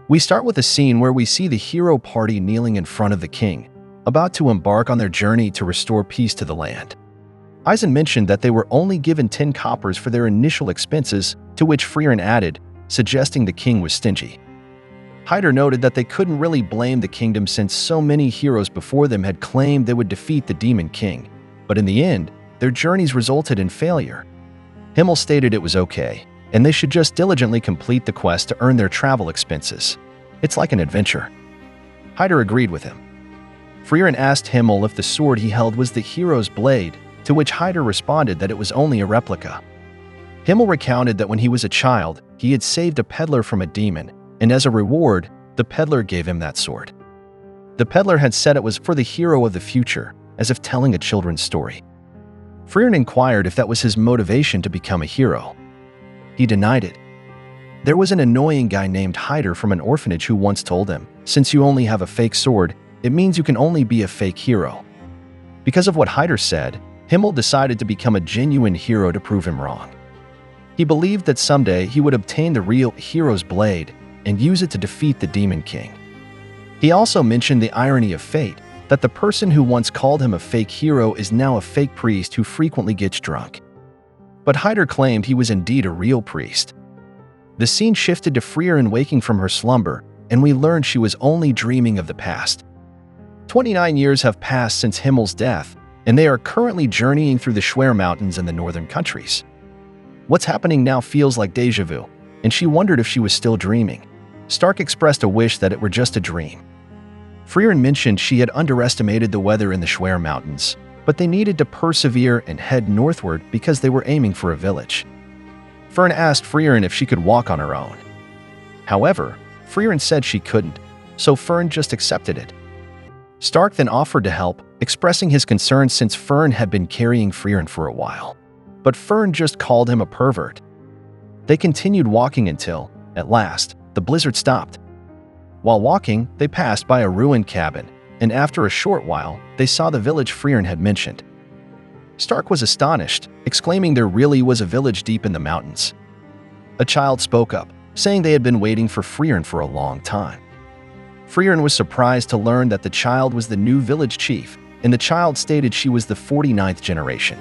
We start with a scene where we see the hero party kneeling in front of the king, about to embark on their journey to restore peace to the land. Aizen mentioned that they were only given 10 coppers for their initial expenses, to which Frieren added, suggesting the king was stingy. Hyder noted that they couldn't really blame the kingdom since so many heroes before them had claimed they would defeat the Demon King, but in the end, their journeys resulted in failure. Himmel stated it was okay, and they should just diligently complete the quest to earn their travel expenses. It's like an adventure. Hyder agreed with him. Frieren asked Himmel if the sword he held was the hero's blade, to which Hyder responded that it was only a replica. Himmel recounted that when he was a child, he had saved a peddler from a demon, and as a reward, the peddler gave him that sword. The peddler had said it was for the hero of the future, as if telling a children's story. Frieren inquired if that was his motivation to become a hero. He denied it. There was an annoying guy named Hyder from an orphanage who once told him, "Since you only have a fake sword, it means you can only be a fake hero." Because of what Hyder said, Himmel decided to become a genuine hero to prove him wrong. He believed that someday he would obtain the real hero's blade and use it to defeat the Demon King. He also mentioned the irony of fate, that the person who once called him a fake hero is now a fake priest who frequently gets drunk. But Hyder claimed he was indeed a real priest. The scene shifted to Frieren waking from her slumber, and we learned she was only dreaming of the past. 29 years have passed since Himmel's death, and they are currently journeying through the Schwer Mountains in the northern countries. What's happening now feels like deja vu, and she wondered if she was still dreaming. Stark expressed a wish that it were just a dream. Frieren mentioned she had underestimated the weather in the Schwer Mountains, but they needed to persevere and head northward because they were aiming for a village. Fern asked Frieren if she could walk on her own. However, Frieren said she couldn't, so Fern just accepted it. Stark then offered to help, expressing his concern since Fern had been carrying Frieren for a while. But Fern just called him a pervert. They continued walking until, at last, the blizzard stopped. While walking, they passed by a ruined cabin, and after a short while, they saw the village Frieren had mentioned. Stark was astonished, exclaiming there really was a village deep in the mountains. A child spoke up, saying they had been waiting for Frieren for a long time. Frieren was surprised to learn that the child was the new village chief, and the child stated she was the 49th generation.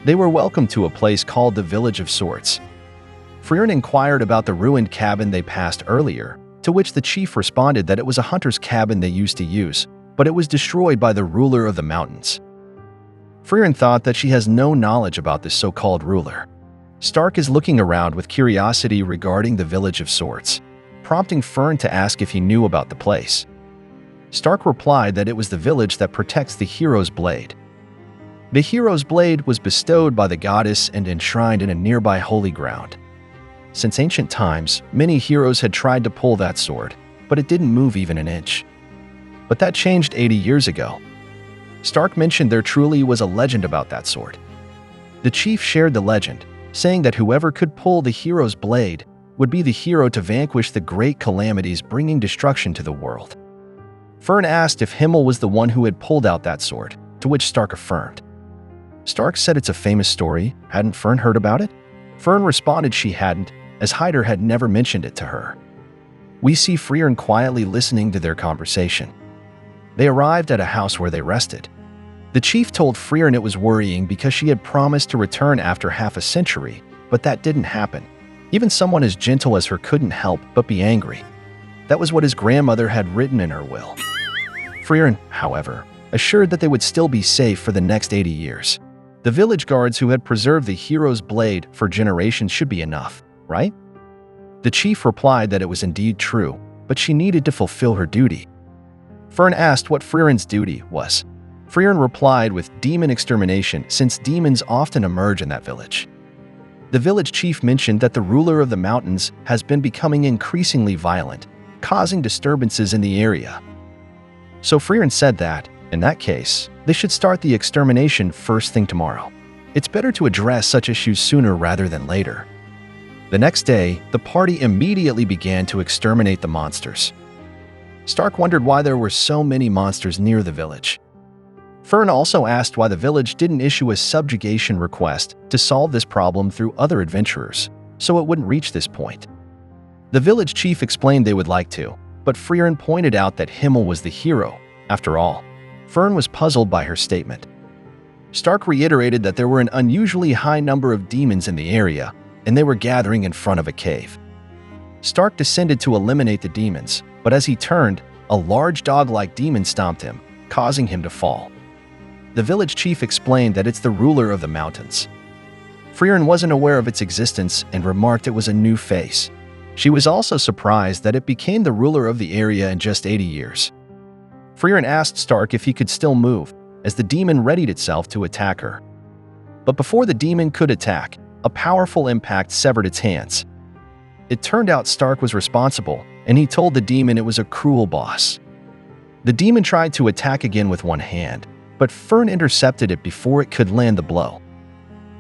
They were welcomed to a place called the Village of Swords. Frieren inquired about the ruined cabin they passed earlier, to which the chief responded that it was a hunter's cabin they used to use, but it was destroyed by the ruler of the mountains. Frieren thought that she has no knowledge about this so-called ruler. Stark is looking around with curiosity regarding the Village of Swords, prompting Fern to ask if he knew about the place. Stark replied that it was the village that protects the hero's blade. The hero's blade was bestowed by the goddess and enshrined in a nearby holy ground. Since ancient times, many heroes had tried to pull that sword, but it didn't move even an inch. But that changed 80 years ago. Stark mentioned there truly was a legend about that sword. The chief shared the legend, saying that whoever could pull the hero's blade would be the hero to vanquish the great calamities bringing destruction to the world. Fern asked if Himmel was the one who had pulled out that sword, to which Stark affirmed. Stark said it's a famous story. Hadn't Fern heard about it? Fern responded she hadn't, as Hyder had never mentioned it to her. We see Frieren quietly listening to their conversation. They arrived at a house where they rested. The chief told Frieren it was worrying because she had promised to return after half a century, but that didn't happen. Even someone as gentle as her couldn't help but be angry. That was what his grandmother had written in her will. Frieren, however, assured that they would still be safe for the next 80 years. The village guards who had preserved the hero's blade for generations should be enough, right? The chief replied that it was indeed true, but she needed to fulfill her duty. Fern asked what Frieren's duty was. Frieren replied with demon extermination, since demons often emerge in that village. The village chief mentioned that the ruler of the mountains has been becoming increasingly violent, causing disturbances in the area. So Frieren said that, in that case, they should start the extermination first thing tomorrow. It's better to address such issues sooner rather than later. The next day, the party immediately began to exterminate the monsters. Stark wondered why there were so many monsters near the village. Fern also asked why the village didn't issue a subjugation request to solve this problem through other adventurers, so it wouldn't reach this point. The village chief explained they would like to, but Frieren pointed out that Himmel was the hero, after all. Frieren was puzzled by her statement. Stark reiterated that there were an unusually high number of demons in the area, and they were gathering in front of a cave. Stark descended to eliminate the demons, but as he turned, a large dog-like demon stomped him, causing him to fall. The village chief explained that it's the ruler of the mountains. Frieren wasn't aware of its existence and remarked it was a new face. She was also surprised that it became the ruler of the area in just 80 years. Frieren asked Stark if he could still move, as the demon readied itself to attack her. But before the demon could attack, a powerful impact severed its hands. It turned out Stark was responsible, and he told the demon it was a cruel boss. The demon tried to attack again with one hand, but Frieren intercepted it before it could land the blow.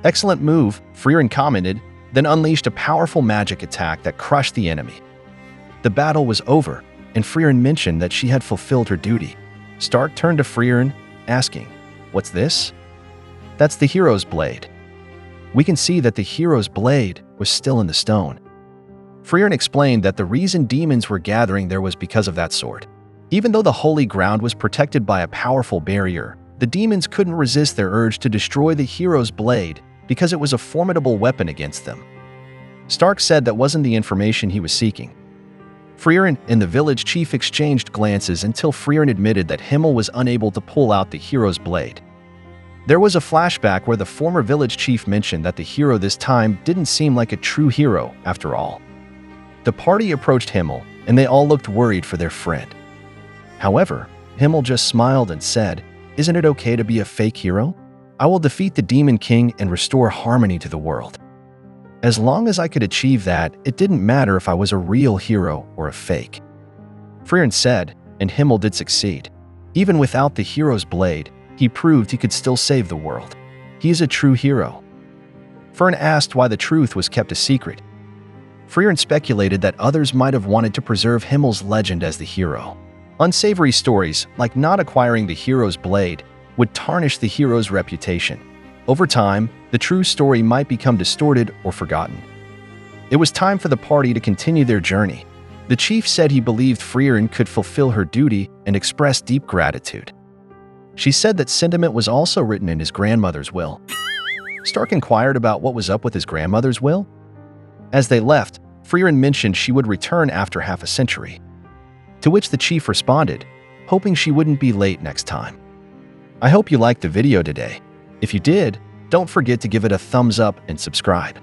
"Excellent move," Frieren commented, then unleashed a powerful magic attack that crushed the enemy. The battle was over, and Frieren mentioned that she had fulfilled her duty. Stark turned to Frieren, asking, "What's this?" "That's the hero's blade." We can see that the hero's blade was still in the stone. Frieren explained that the reason demons were gathering there was because of that sword. Even though the holy ground was protected by a powerful barrier, the demons couldn't resist their urge to destroy the hero's blade because it was a formidable weapon against them. Stark said that wasn't the information he was seeking. Frieren and the village chief exchanged glances until Frieren admitted that Himmel was unable to pull out the hero's blade. There was a flashback where the former village chief mentioned that the hero this time didn't seem like a true hero after all. The party approached Himmel, and they all looked worried for their friend. However, Himmel just smiled and said, "Isn't it okay to be a fake hero? I will defeat the Demon King and restore harmony to the world." As long as I could achieve that, it didn't matter if I was a real hero or a fake. Frieren said, and Himmel did succeed. Even without the hero's blade, he proved he could still save the world. He is a true hero. Frieren asked why the truth was kept a secret. Frieren speculated that others might have wanted to preserve Himmel's legend as the hero. Unsavory stories, like not acquiring the hero's blade, would tarnish the hero's reputation. Over time, the true story might become distorted or forgotten. It was time for the party to continue their journey. The chief said he believed Frieren could fulfill her duty and expressed deep gratitude. She said that sentiment was also written in his grandmother's will. Stark inquired about what was up with his grandmother's will. As they left, Frieren mentioned she would return after half a century. To which the chief responded, hoping she wouldn't be late next time. I hope you liked the video today. If you did, don't forget to give it a thumbs up and subscribe.